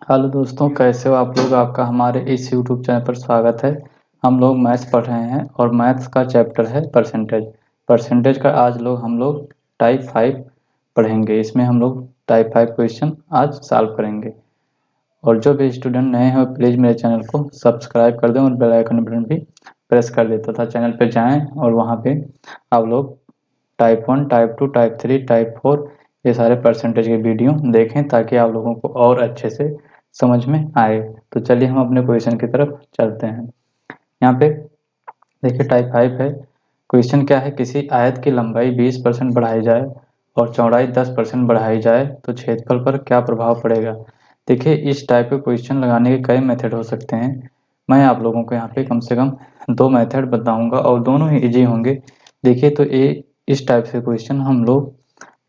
Hello दोस्तों, कैसे हो आप लोग। आपका हमारे इस यूट्यूब चैनल पर स्वागत है। हम लोग मैथ्स पढ़ रहे हैं और मैथ्स का चैप्टर है परसेंटेज। परसेंटेज का आज हम लोग टाइप 5 पढ़ेंगे। इसमें हम लोग टाइप 5 क्वेश्चन आज सॉल्व करेंगे। और जो भी स्टूडेंट नए हैं प्लीज़ मेरे चैनल को सब्सक्राइब कर दें और बेल आइकन बटन भी प्रेस कर दें तथा चैनल पर जाएँ और वहाँ पे आप लोग टाइप 1, टाइप 2, टाइप 3, टाइप 4 ये सारे परसेंटेज के वीडियो देखें ताकि आप लोगों को और अच्छे से समझ में आए। तो चलिए हम अपने क्वेश्चन की तरफ चलते हैं। यहाँ पे देखिए टाइप 5 है। क्वेश्चन क्या है, किसी आयत की लंबाई 20% बढ़ाई जाए और चौड़ाई 10% बढ़ाई जाए तो क्षेत्रफल पर क्या प्रभाव पड़ेगा। देखिए इस टाइप के क्वेश्चन लगाने के कई मेथड हो सकते हैं। मैं आप लोगों को यहाँ पे कम से कम 2 मेथड बताऊंगा और दोनों ही इजी होंगे। देखिए तो ये इस टाइप से क्वेश्चन हम लोग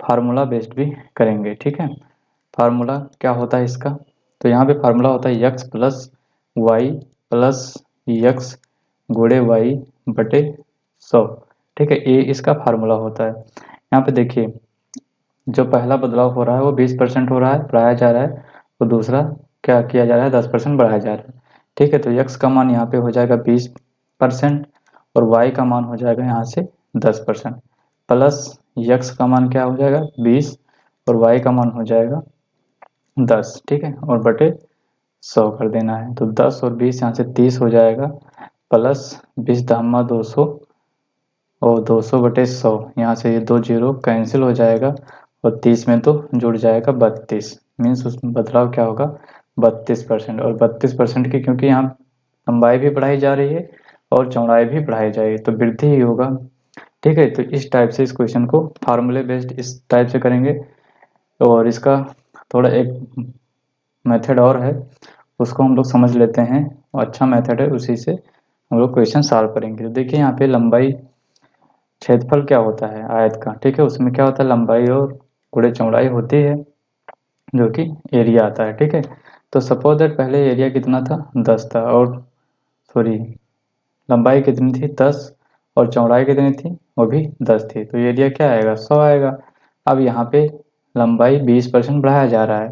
फार्मूला बेस्ड भी करेंगे। ठीक है, फार्मूला क्या होता है इसका, तो यहाँ पे फार्मूला होता है x plus Y plus X गुणे वाई बटे 100। ठीक है, ये इसका फार्मूला होता है। यहाँ पे देखिए जो पहला बदलाव हो रहा है वो 20% हो रहा है, बढ़ाया जा रहा है। तो दूसरा क्या किया जा रहा है, 10% बढ़ाया जा रहा है। ठीक है, तो x का मान यहाँ पे हो जाएगा 20% और y का मान हो जाएगा यहाँ से 10%। प्लस x का मान क्या हो जाएगा 20 और y का मान हो जाएगा 10। ठीक है, और बटे 100 कर देना है। तो 10 और 20 यहाँ से 30 हो जाएगा, प्लस 20 दामा 200 और 200 बटे 100, यहाँ से ये 2 जीरो कैंसिल हो जाएगा और 30 में तो जुड़ जाएगा 32। मीन्स उसमें बदलाव क्या होगा 32%। और 32% की क्योंकि यहाँ लंबाई भी बढ़ाई जा रही है और चौड़ाई भी बढ़ाई जा रही है तो वृद्धि ही होगा। ठीक है, तो इस टाइप से इस क्वेश्चन को फार्मूले बेस्ड इस टाइप से करेंगे। और इसका थोड़ा एक मेथड और है, उसको हम लोग समझ लेते हैं। अच्छा मेथड है, उसी से हम लोग क्वेश्चन सॉल्व करेंगे। तो देखिए यहाँ पे लंबाई क्षेत्रफल क्या होता है आयत का। ठीक है, उसमें क्या होता है लंबाई और गुणे चौड़ाई होती है जो कि एरिया आता है। ठीक है, तो सपोज दैट पहले एरिया कितना था 10 था और सॉरी लंबाई कितनी थी 10 और चौड़ाई कितनी थी वो भी 10 थी। तो एरिया क्या आएगा 100 आएगा। अब यहाँ पे लंबाई 20% बढ़ाया जा रहा है,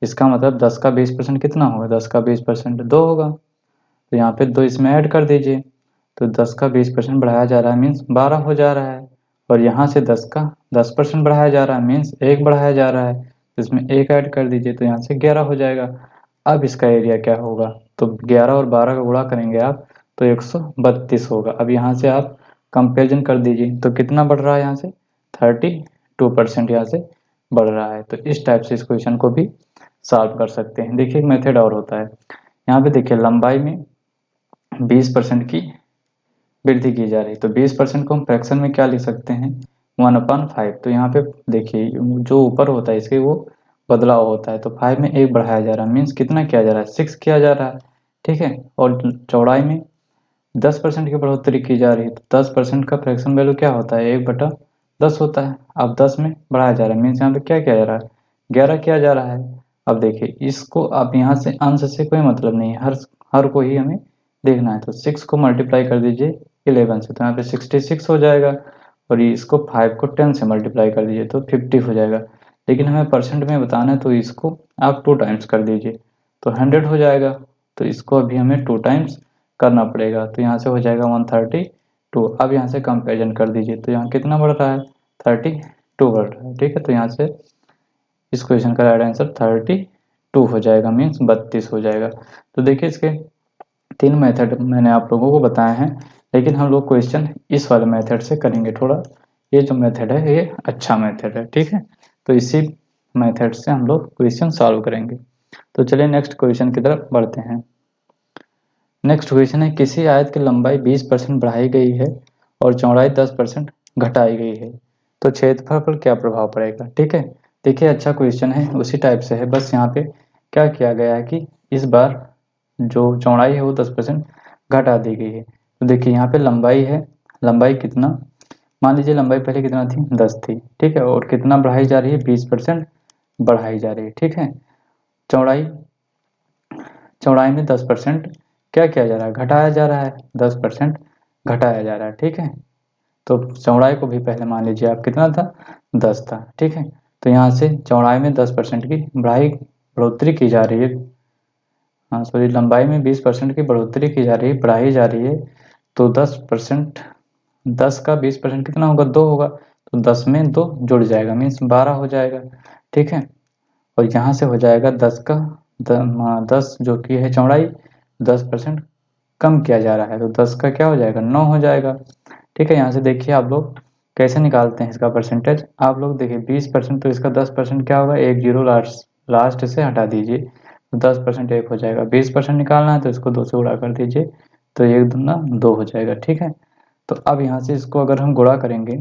इसका मतलब 10 का 20% कितना होगा, 10 का 20% 2 होगा। तो यहाँ पे 2 इसमें ऐड कर दीजिए। तो 10 का 20% बढ़ाया जा रहा है मीन्स 12 हो जा रहा है। और यहाँ से 10 का 10% बढ़ाया जा रहा है मीन्स 1 बढ़ाया जा रहा है, तो इसमें 1 ऐड कर दीजिए तो यहाँ से 11 हो जाएगा। अब इसका एरिया क्या होगा, तो 11 और 12 का गुणा करेंगे आप तो 132 होगा। अब यहाँ से आप कंपेरिजन कर दीजिए तो कितना बढ़ रहा है, यहाँ से 32% यहाँ से बढ़ रहा है। तो इस टाइप से इस क्वेश्चन को भी सॉल्व कर सकते हैं। देखिए एक मेथड और होता है, यहाँ पे देखिए लंबाई में 20% की वृद्धि की जा रही है तो 20% को हम फ्रैक्शन में क्या लिख सकते हैं 1/5। तो यहाँ पे देखिए जो ऊपर होता है इसके वो बदलाव होता है, तो 5 में 1 बढ़ाया जा रहा है मीन्स कितना किया जा रहा है 6 किया जा रहा है। ठीक है, और चौड़ाई में 10% की बढ़ोतरी की जा रही है तो 10% का फ्रैक्शन वैल्यू क्या होता है 1/10 होता है। अब 10 में बढ़ाया जा रहा है मीन्स यहाँ पे क्या किया जा रहा है 11 किया जा रहा है। अब देखिए इसको आप यहाँ से अंश से कोई मतलब नहीं है, हर हर को ही हमें देखना है। तो 6 को मल्टीप्लाई कर दीजिए 11 से तो यहाँ पे 66 हो जाएगा। और ये इसको 5 को 10 से मल्टीप्लाई कर दीजिए तो 50 हो जाएगा। लेकिन हमें परसेंट में बताना है तो इसको आप 2 टाइम्स कर दीजिए तो 100 हो जाएगा। तो इसको अभी हमें 2 टाइम्स करना पड़ेगा तो यहाँ से हो जाएगा 132। अब यहाँ से कंपेरिजन कर दीजिए तो यहाँ कितना बढ़ रहा है 32 बढ़ रहा है। ठीक है, तो यहाँ से इस क्वेश्चन का राइट आंसर 32 हो जाएगा मीन्स 32 हो जाएगा। तो देखिए इसके 3 मेथड मैंने आप लोगों को बताए हैं, लेकिन हम लोग क्वेश्चन इस वाले मेथड से करेंगे। थोड़ा ये जो मेथड है ये अच्छा मेथड है। ठीक है, तो इसी मेथड से हम लोग क्वेश्चन सॉल्व करेंगे। तो चलिए नेक्स्ट क्वेश्चन की तरफ बढ़ते हैं। नेक्स्ट क्वेश्चन है, किसी आयत की लंबाई 20% बढ़ाई गई है और चौड़ाई 10% घटाई गई है तो क्षेत्रफल पर क्या प्रभाव पड़ेगा। ठीक है, देखिए अच्छा क्वेश्चन है, उसी टाइप से है, बस यहाँ पे क्या किया गया है कि इस बार जो चौड़ाई है वो 10% घटा दी गई है। तो देखिए यहाँ पे लंबाई है, लंबाई कितना, मान लीजिए लंबाई पहले कितना थी 10 थी। ठीक है, और कितना बढ़ाई जा रही है 20% बढ़ाई जा रही है। ठीक है, चौड़ाई चौड़ाई में 10% क्या किया जा रहा है घटाया जा रहा है, 10% घटाया जा रहा है। ठीक है, तो चौड़ाई को भी पहले मान लीजिए आप कितना था 10 था। ठीक है, तो यहाँ से चौड़ाई में 10% की बढ़ोतरी की जा रही है हाँ सॉरी, लंबाई में 20% की बढ़ोतरी की जा रही है, बढ़ाई जा रही है, तो 10%, 10 का 20% कितना होगा, 2 होगा, तो 10 में 2 जुड़ जाएगा, मीन्स 12 हो जाएगा। ठीक है, और यहाँ से हो जाएगा 10 का 10 जो कि है चौड़ाई, 10% कम किया जा रहा है, तो 10 का क्या हो जाएगा, 9 हो जाएगा। ठीक है, यहाँ से देखिए आप लोग कैसे निकालते हैं इसका परसेंटेज। आप लोग देखिए 20%, तो इसका 10% क्या होगा, एक जीरो लास्ट से हटा दीजिए, तो 10% एक हो जाएगा। 20% निकालना है तो इसको 2 से गुणा कर दीजिए, तो एक दूना 2 हो जाएगा। ठीक है, तो अब यहाँ से इसको अगर हम गुणा करेंगे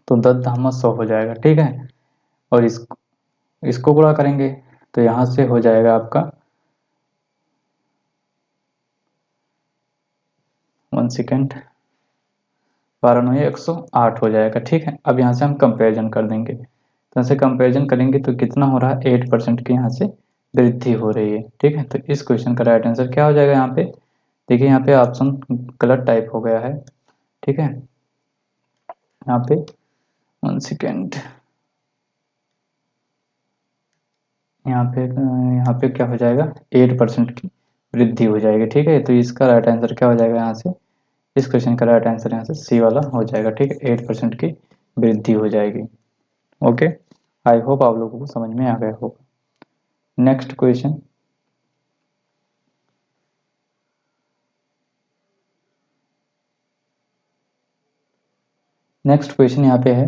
तो 10 धामा 100 हो जाएगा। ठीक है, और इसको गुणा करेंगे तो यहाँ से हो जाएगा आपका 1 सेकेंड, 12 9 108 हो जाएगा। ठीक है, अब यहाँ से हम कंपेरिजन कर देंगे, तो यहाँ से कंपेरिजन करेंगे तो कितना हो रहा है, 8% की यहाँ से वृद्धि हो रही है। ठीक है, तो इस क्वेश्चन का राइट आंसर क्या हो जाएगा, यहाँ पे देखिए, यहाँ पे ऑप्शन गलत टाइप हो गया है। ठीक है, यहाँ पे 1 सेकेंड, यहाँ पे क्या हो जाएगा, 8% की वृद्धि हो जाएगी। ठीक है, तो इसका राइट आंसर क्या हो जाएगा, यहाँ से इस क्वेश्चन का राइट आंसर यहाँ से सी वाला हो जाएगा। ठीक है, 8% की वृद्धि हो जाएगी। ओके, आई होप आप लोगों को समझ में आ गया होगा। नेक्स्ट क्वेश्चन, यहाँ पे है,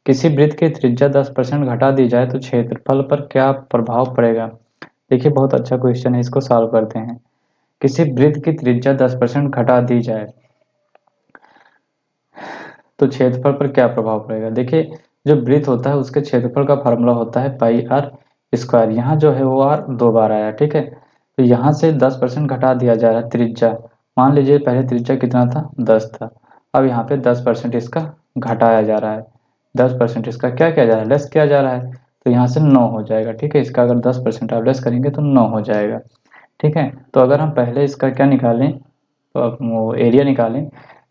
किसी वृत्त की त्रिज्या 10% घटा दी जाए तो क्षेत्रफल पर क्या प्रभाव पड़ेगा। देखिए बहुत अच्छा क्वेश्चन है, इसको सॉल्व करते हैं। किसी वृत्त की त्रिज्या 10% घटा दी जाए तो क्षेत्रफल पर क्या प्रभाव पड़ेगा। देखिए जो वृत्त होता है उसके क्षेत्रफल का फार्मूला होता है पाई आर स्क्वायर। यहाँ जो है वो आर 2 बार आया। ठीक है, तो यहाँ से 10% घटा दिया जा रहा है त्रिज्या। मान लीजिए पहले त्रिज्या कितना था, 10 था, अब यहाँ पे 10% इसका घटाया जा रहा है। 10% इसका क्या किया जा रहा है, लेस किया जा रहा है, तो यहाँ से 9 हो जाएगा। ठीक है, इसका अगर 10% आप लेस करेंगे तो 9 हो जाएगा। ठीक है, तो अगर हम पहले इसका क्या निकालें, तो अब वो एरिया निकालें,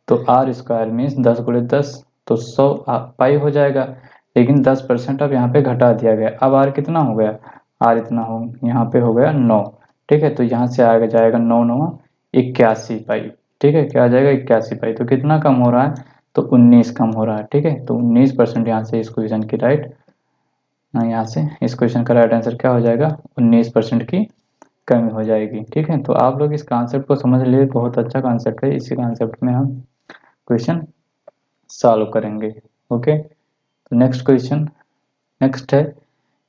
तो आर स्क्वायर मीन्स 10 गुणे 10, तो 100 पाई हो जाएगा। लेकिन 10% अब यहाँ पे घटा दिया गया, अब आर कितना हो गया, आर इतना हो, यहाँ पे हो गया 9। ठीक है, तो यहाँ से आगे जाएगा 9 9 81 पाई। ठीक है, क्या आ जाएगा, 81 पाई, तो कितना कम हो रहा है, तो 19 कम हो रहा है। ठीक है, तो 19% यहाँ से इस क्वेश्चन की राइट, यहाँ से इस क्वेश्चन का राइट आंसर क्या हो जाएगा, 19% की कमी हो जाएगी। ठीक है, तो आप लोग इस कॉन्सेप्ट को समझ लिए, बहुत अच्छा कॉन्सेप्ट है, इसी कॉन्सेप्ट में हम क्वेश्चन सॉल्व करेंगे। ओके, तो नेक्स्ट क्वेश्चन, नेक्स्ट है,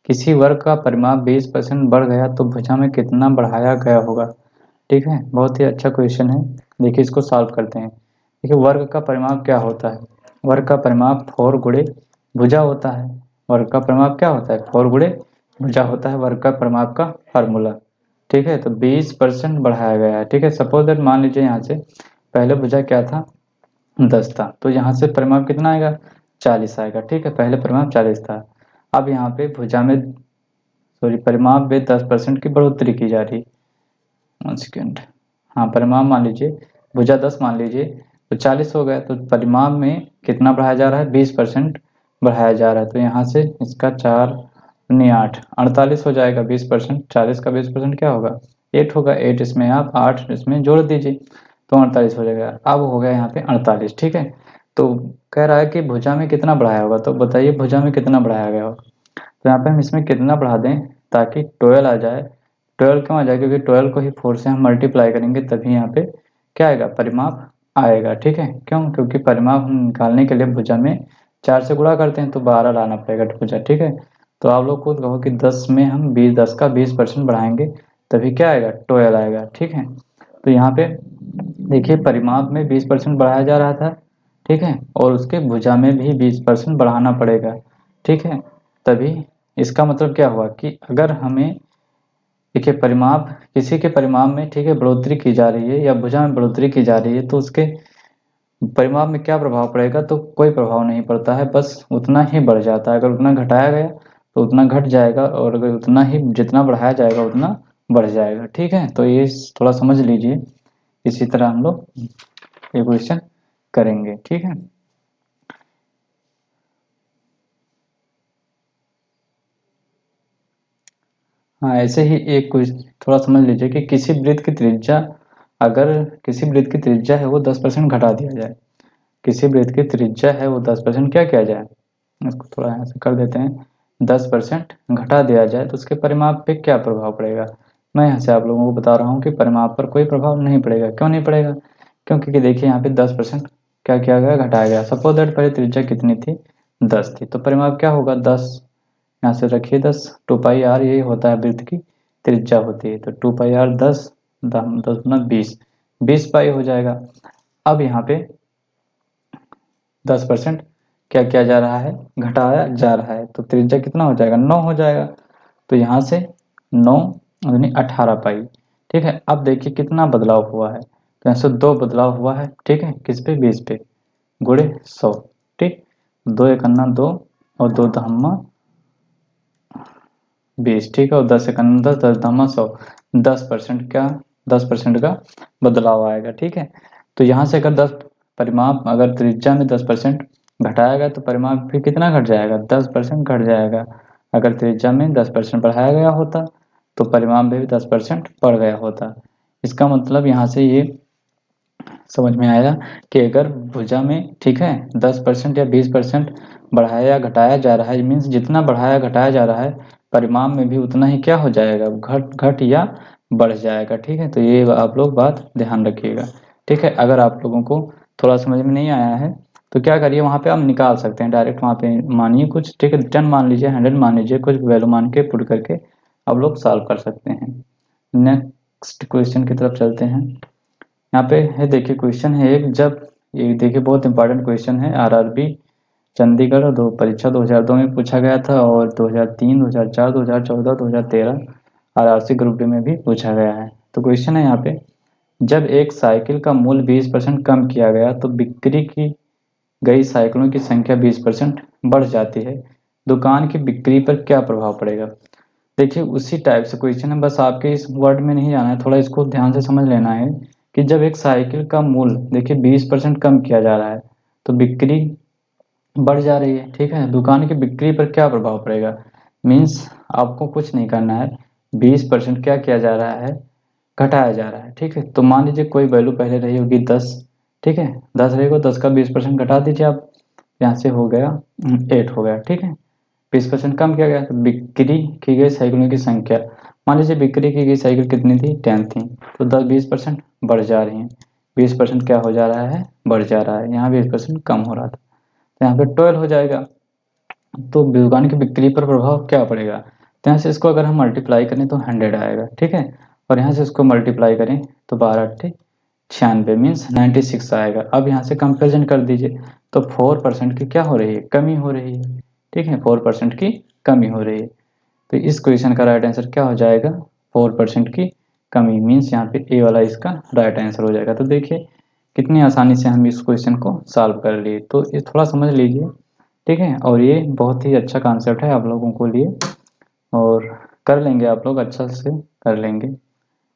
किसी वर्ग का परिमाप 20% बढ़ गया तो भुजा में कितना बढ़ाया गया होगा। ठीक है, बहुत ही अच्छा क्वेश्चन है, देखिए इसको सॉल्व करते हैं। देखिए वर्ग का परिमाप क्या होता है, वर्ग का परिमाप 4 गुणे भुजा होता है। वर्ग का परिमाप क्या होता है, 4 गुणे भुजा होता है, वर्ग का परिमाप का फार्मूला। ठीक है, तो 20% बढ़ाया गया है। ठीक है, सपोज दैट मान लीजिए यहाँ से पहले भुजा क्या था, 10 था, तो यहाँ से परिमाप कितना आएगा, 40 आएगा। ठीक है, पहले परिमाप 40 था, अब यहाँ पे भुजा में सॉरी परिमाप में 10% की बढ़ोतरी की जा रही। 1 सेकेंड, हाँ परिमाप मान लीजिए भुजा 10 मान लीजिए, तो 40 हो गया, तो परिमाप में कितना बढ़ाया जा रहा है, 20% बढ़ाया जा रहा है, तो यहाँ से इसका 4 नहीं 8 48 हो जाएगा। 20%, 40 का 20% क्या होगा, 8 होगा, 8 इसमें आप 8 इसमें जोड़ दीजिए, तो 48 हो जाएगा। अब हो गया यहाँ पे 48। ठीक है, तो कह रहा है कि भुजा में कितना बढ़ाया होगा, तो बताइए भुजा में कितना बढ़ाया गया होगा। तो यहाँ पे हम इसमें कितना बढ़ा दें ताकि 12 आ जाए। 12 क्यों आ जाए, क्योंकि 12 को ही 4 से हम मल्टीप्लाई करेंगे तभी यहाँ पे क्या आएगा, परिमाप आएगा। ठीक है, क्यों, क्योंकि परिमाप हम निकालने के लिए भुजा में 4 से गुणा करते हैं तो 12 लाना पड़ेगा भुजा। ठीक है, तो आप लोग खुद कहो कि 10 में हम 10 का 20% बढ़ाएंगे तभी क्या आएगा, 12 आएगा। ठीक है, तो यहाँ पे देखिए परिमाप में 20% बढ़ाया जा रहा था। ठीक है, और उसके भुजा में भी 20% बढ़ाना पड़ेगा। ठीक है, तभी इसका मतलब क्या हुआ कि अगर हमें देखिए परिमाप, किसी के परिमाप में ठीक है बढ़ोतरी की जा रही है या भुजा में बढ़ोतरी की जा रही है, तो उसके परिमाप में क्या प्रभाव पड़ेगा, तो कोई प्रभाव नहीं पड़ता है, बस उतना ही बढ़ जाता है। अगर उतना घटाया गया तो उतना घट जाएगा, और अगर उतना ही जितना बढ़ाया जाएगा उतना बढ़ जाएगा। ठीक है, तो ये थोड़ा समझ लीजिए, इसी तरह हम लोग ये क्वेश्चन करेंगे। ठीक है, हाँ, ऐसे ही एक कुछ थोड़ा समझ लीजिए कि किसी वृत्त की त्रिज्या, अगर किसी वृत्त की त्रिज्या है वो 10% घटा दिया जाए, किसी वृत्त की त्रिज्या है वो 10% क्या किया जाए, इसको थोड़ा यहाँ से कर देते हैं, 10% घटा दिया जाए तो उसके परिमाप पे क्या प्रभाव पड़ेगा। मैं यहाँ से आप लोगों को बता रहा हूँ कि परिमाप पर कोई प्रभाव नहीं पड़ेगा। क्यों नहीं पड़ेगा? क्योंकि कि देखिए यहाँ पे 10% क्या किया गया, घटाया गया। सपोज दैट पहले त्रिज्या कितनी थी, 10 थी, तो परिमाप क्या होगा, 10। यहाँ से रखिए 10, 2 पाई आर यही होता है वृत्त की त्रिज्या होती है, तो 2 पाई आर 10, 10 20 पाई हो जाएगा। अब यहाँ पे 10% क्या किया जा रहा है, घटाया जा रहा है, तो त्रिज्या कितना हो जाएगा, 9 हो जाएगा। तो यहाँ से 9 यानी 18 पाई। ठीक है, अब देखिए कितना बदलाव हुआ है, तो यहाँ से 2 बदलाव हुआ है। ठीक है, किस पे, 20 पे, गुणे 100। ठीक, 2 एकन्ना 2 और 2 दहम्मा 20। ठीक है, और 10 एकन्ना 10, 10 दहम्मा 100। 10% क्या, 10% का बदलाव आएगा। ठीक है, तो यहाँ से अगर 10 परिमाप, अगर त्रिज्या में 10% घटाया गया तो परिमाप भी कितना घट जाएगा, 10% घट जाएगा। अगर त्रिज्या में 10% बढ़ाया गया होता तो परिमाप में भी 10% बढ़ गया होता। इसका मतलब यहाँ से ये समझ में आया कि अगर भुजा में, ठीक है, 10% या 20% बढ़ाया या घटाया जा रहा है, मीन्स जितना बढ़ाया घटाया जा रहा है परिमाप में भी उतना ही क्या हो जाएगा, घट घट या बढ़ जाएगा। ठीक है, तो ये आप लोग बात ध्यान रखिएगा। ठीक है, अगर आप लोगों को थोड़ा समझ में नहीं आया है तो क्या करिए, वहाँ पे आप निकाल सकते हैं डायरेक्ट, वहाँ पे मानिए कुछ, ठीक है, 10 मान लीजिए, 100 मान लीजिए, कुछ वैल्यू मान के पुट करके आप लोग सॉल्व कर सकते हैं। नेक्स्ट क्वेश्चन की तरफ चलते हैं। यहाँ पे है, देखिए क्वेश्चन है एक, जब, ये देखिए बहुत इंपॉर्टेंट क्वेश्चन है, आरआरबी चंडीगढ़ दो परीक्षा 2002 में पूछा गया था, और 2003, 2004, 2014, 2013 आरआरसी ग्रुप डी में भी पूछा गया है। तो क्वेश्चन है यहाँ पे, जब एक साइकिल का मूल्य 20% कम किया गया तो बिक्री की गई साइकिलों की संख्या 20% बढ़ जाती है, दुकान की बिक्री पर क्या प्रभाव पड़ेगा। देखिए उसी टाइप से क्वेश्चन है, बस आपके इस वर्ड में नहीं जाना है, थोड़ा इसको ध्यान से समझ लेना है कि जब एक साइकिल का मूल्य देखिए 20% कम किया जा रहा है तो बिक्री बढ़ जा रही है। ठीक है, दुकान की बिक्री पर क्या प्रभाव पड़ेगा, मीन्स आपको कुछ नहीं करना है, 20% क्या किया जा रहा है, घटाया जा रहा है। ठीक है, तो मान लीजिए कोई वैल्यू पहले रही होगी 10, ठीक है, 10 रहेगा, 10 का 20% घटा दीजिए आप, यहाँ से हो गया 8 हो गया। ठीक है, 20% कम किया गया तो बिक्री की गई साइकिलों की संख्या, मान लीजिए बिक्री की गई साइकिल कितनी थी, 10 थी, तो 10-20% बढ़ जा रही हैं, 20% क्या हो जा रहा है, बढ़ जा रहा है, यहाँ 20% कम हो रहा था, तो यहाँ पे 12 हो जाएगा। तो दुकान की बिक्री पर प्रभाव क्या पड़ेगा, तो यहाँ से इसको अगर हम मल्टीप्लाई करें तो 100 आएगा। ठीक है, और यहाँ से इसको मल्टीप्लाई करें तो 12×8 = 96 मीन्स 96 आएगा। अब यहाँ से कंपेरिजन कर दीजिए, तो 4% की क्या हो रही है, कमी हो रही है। ठीक है, 4% की कमी हो रही है, तो इस क्वेश्चन का राइट आंसर क्या हो जाएगा, 4% की कमी, मीन्स यहाँ पे ए वाला इसका राइट आंसर हो जाएगा। तो देखिए कितनी आसानी से हम इस क्वेश्चन को सॉल्व कर लिए, तो ये थोड़ा समझ लीजिए। ठीक है, और ये बहुत ही अच्छा कॉन्सेप्ट है आप लोगों को लिए, और कर लेंगे आप लोग, अच्छा से कर लेंगे।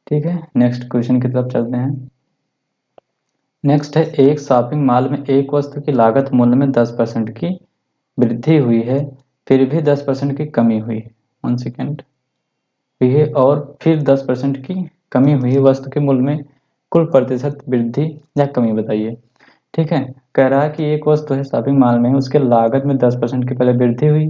ठीक है, नेक्स्ट क्वेश्चन की तरफ चलते हैं। नेक्स्ट है, एक शॉपिंग मॉल में एक वस्तु की लागत मूल्य में 10% की वृद्धि हुई है, फिर भी 10% की कमी हुई है, 1 सेकेंड हुई है, और फिर 10% की कमी हुई है, वस्तु के मूल्य में कुल प्रतिशत वृद्धि या कमी बताइए। ठीक है, कह रहा है कि एक वस्तु है शॉपिंग मॉल में, उसके लागत में 10% की पहले वृद्धि हुई,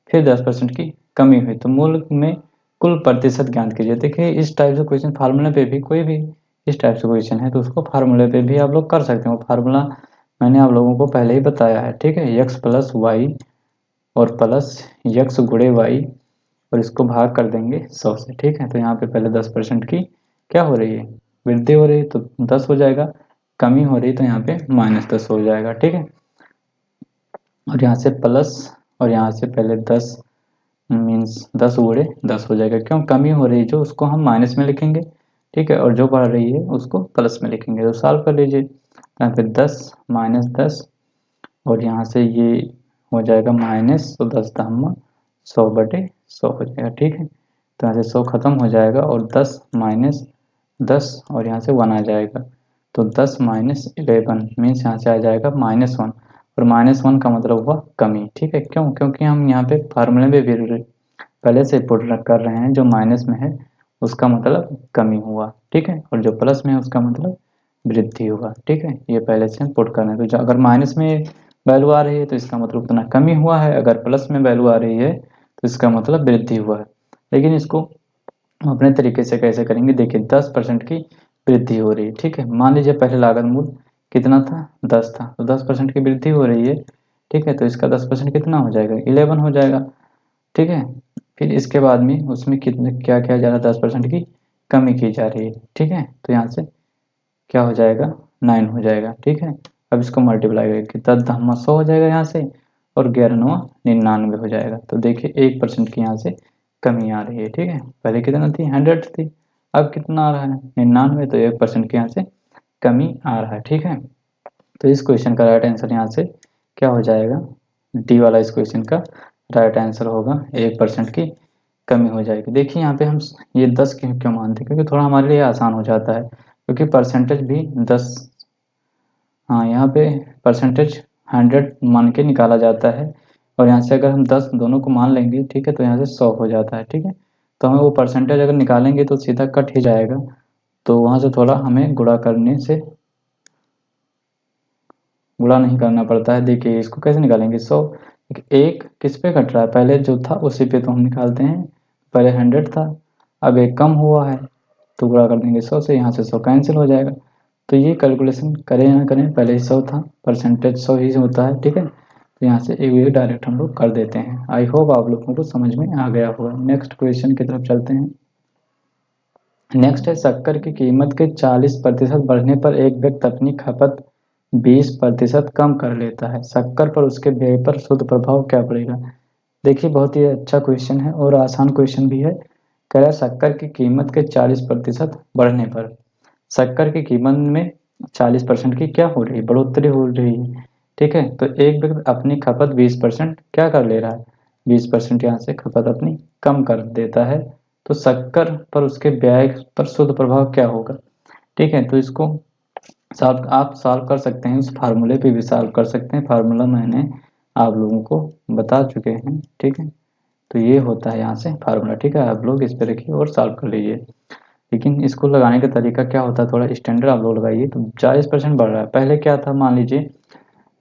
फिर 10% की कमी हुई, तो मूल्य में कुल प्रतिशत ज्ञात कीजिए। देखिए इस टाइप से क्वेश्चन फार्मूले पे भी, कोई भी इस टाइप से क्वेश्चन है तो उसको फार्मूले पे भी आप लोग कर सकते हो। फार्मूला मैंने आप लोगों को पहले ही बताया है। ठीक है, x प्लस वाई और प्लस x गुणे वाई, और इसको भाग कर देंगे 100 से। ठीक है, तो यहाँ पे पहले 10% की क्या हो रही है, वृद्धि हो रही है, तो 10 हो जाएगा, कमी हो रही है तो यहाँ पे -10 हो जाएगा। ठीक है, और यहाँ से प्लस, और यहाँ से पहले 10 मीन्स 10 गुणे 10 हो जाएगा, क्यों, कमी हो रही है जो उसको हम माइनस में लिखेंगे। ठीक है, और जो बढ़ रही है उसको प्लस में लिखेंगे, तो सॉल्व कर लीजिए। यहाँ पे 10 -10, और यहाँ से ये हो जाएगा माइनस, तो 10 दहम्मा 100/100 हो जाएगा। ठीक है, तो यहाँ से 100 खत्म हो जाएगा, और 10 -10, और यहाँ से 1 आ जाएगा, तो 10 -11 मीन्स यहाँ से आ जाएगा -1, और -1 का मतलब हुआ कमी। ठीक है, क्यों, क्योंकि हम यहाँ पे फार्मूले में भी पहले से पुट कर रहे हैं, जो माइनस में है उसका मतलब कमी हुआ, ठीक है, और जो प्लस में है उसका मतलब वृद्धि हुआ, ठीक है। ये पहले से हम पुट कर रहे हैं, तो अगर माइनस में वैल्यू आ रही है तो इसका मतलब उतना कमी हुआ है, अगर प्लस में वैल्यू आ रही है तो इसका मतलब वृद्धि हुआ है। लेकिन इसको हम अपने तरीके से कैसे करेंगे, देखिए 10% की वृद्धि हो रही है, ठीक है। मान लीजिए पहले लागत मूल्य कितना था, 10 था, तो 10% की वृद्धि हो रही है, ठीक है, तो इसका 10% कितना हो जाएगा, 11 हो जाएगा, ठीक है। फिर इसके बाद में उसमें कितने क्या किया जा रहा है, 10% की कमी की जा रही है, ठीक है, तो यहाँ से क्या हो जाएगा, 9 हो जाएगा, ठीक है। अब इसको मल्टीप्लाई करके 10 100 हो जाएगा यहाँ से, और 11 99 हो जाएगा। तो देखिए 1% की यहाँ से कमी आ रही है, ठीक है। पहले कितना थी, 100 थी, अब कितना आ रहा है, 99, तो 1% की यहाँ से कमी आ रहा है, ठीक है। तो इस क्वेश्चन का राइट आंसर यहाँ से क्या हो जाएगा, डी वाला इस क्वेश्चन का राइट आंसर होगा, 1% की कमी हो जाएगी। देखिए यहाँ पे हम ये 10 क्यों क्यों मानते हैं, क्योंकि थोड़ा हमारे लिए आसान हो जाता है, क्योंकि परसेंटेज भी 10, हाँ यहाँ पे परसेंटेज 100 मान के निकाला जाता है, और यहाँ से अगर हम 10 दोनों को मान लेंगे, ठीक है, तो यहाँ से 100 हो जाता है, ठीक है। तो हमें वो परसेंटेज अगर निकालेंगे तो सीधा कट ही जाएगा, तो वहाँ से थोड़ा हमें गुणा करने से गुणा नहीं करना पड़ता है। देखिए इसको कैसे निकालेंगे, 100 एक किस पे कट रहा है, पहले जो था उसी पे तो हम निकालते हैं, पहले 100 था, अब एक कम हुआ है, तो गुणा कर देंगे 100 से, यहाँ से 100 कैंसिल हो जाएगा। तो ये कैलकुलेशन करें या ना करें, पहले ही 100 था, परसेंटेज 100 ही होता है, ठीक है। तो यहाँ से एक भी डायरेक्ट हम लोग कर देते हैं। आई होप आप लोगों को समझ में आ गया होगा। नेक्स्ट क्वेश्चन की तरफ चलते हैं। नेक्स्ट है, शक्कर की कीमत के 40% बढ़ने पर एक व्यक्ति अपनी खपत 20% कम कर लेता है, शक्कर पर उसके व्यय पर शुद्ध प्रभाव क्या पड़ेगा। देखिए बहुत ही अच्छा क्वेश्चन है और आसान क्वेश्चन भी है। कह रहा है शक्कर की कीमत के 40% बढ़ने पर, शक्कर की कीमत में 40% की क्या हो रही है, बढ़ोतरी हो रही है, ठीक है। तो एक व्यक्ति अपनी खपत 20% क्या कर ले रहा है, 20% यहाँ से खपत अपनी कम कर देता है, तो शक्कर पर उसके व्यय पर शुद्ध प्रभाव क्या होगा, ठीक है। तो इसको सॉल्व आप सॉल्व कर सकते हैं, उस फार्मूले पे भी सॉल्व कर सकते हैं, फार्मूला मैंने आप लोगों को बता चुके हैं, ठीक है। तो ये होता है यहाँ से फार्मूला, ठीक है, आप लोग इस पे रखिए और सॉल्व कर लीजिए। लेकिन इसको लगाने का तरीका क्या होता है, थोड़ा स्टैंडर्ड आप लोग लगाइए। तो 40% बढ़ रहा है, पहले क्या था, मान लीजिए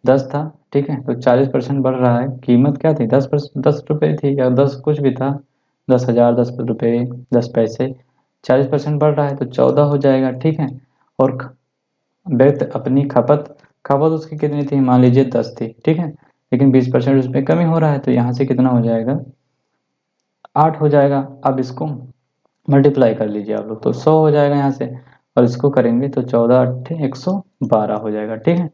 10 था, ठीक है, तो 40% बढ़ रहा है, कीमत क्या थी, 10 रुपये थी, या 10 कुछ भी था, 10,000, 10 रुपये, 10 पैसे, 40% बढ़ रहा है तो 14 हो जाएगा, ठीक है। और व्यक्ति अपनी खपत खपत उसकी कितनी थी, मान लीजिए 10 थी, ठीक है, लेकिन 20% उसमें कमी हो रहा है, तो यहाँ से कितना हो जाएगा, 8 हो जाएगा। अब इसको मल्टीप्लाई कर लीजिए आप लोग, तो 100 हो जाएगा यहाँ से, और इसको करेंगे तो 14 अट्ठे 112 हो जाएगा, ठीक है।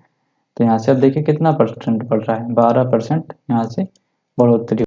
तो यहाँ से अब देखिए कितना परसेंट बढ़ रहा है, 12% यहाँ से बढ़ोतरी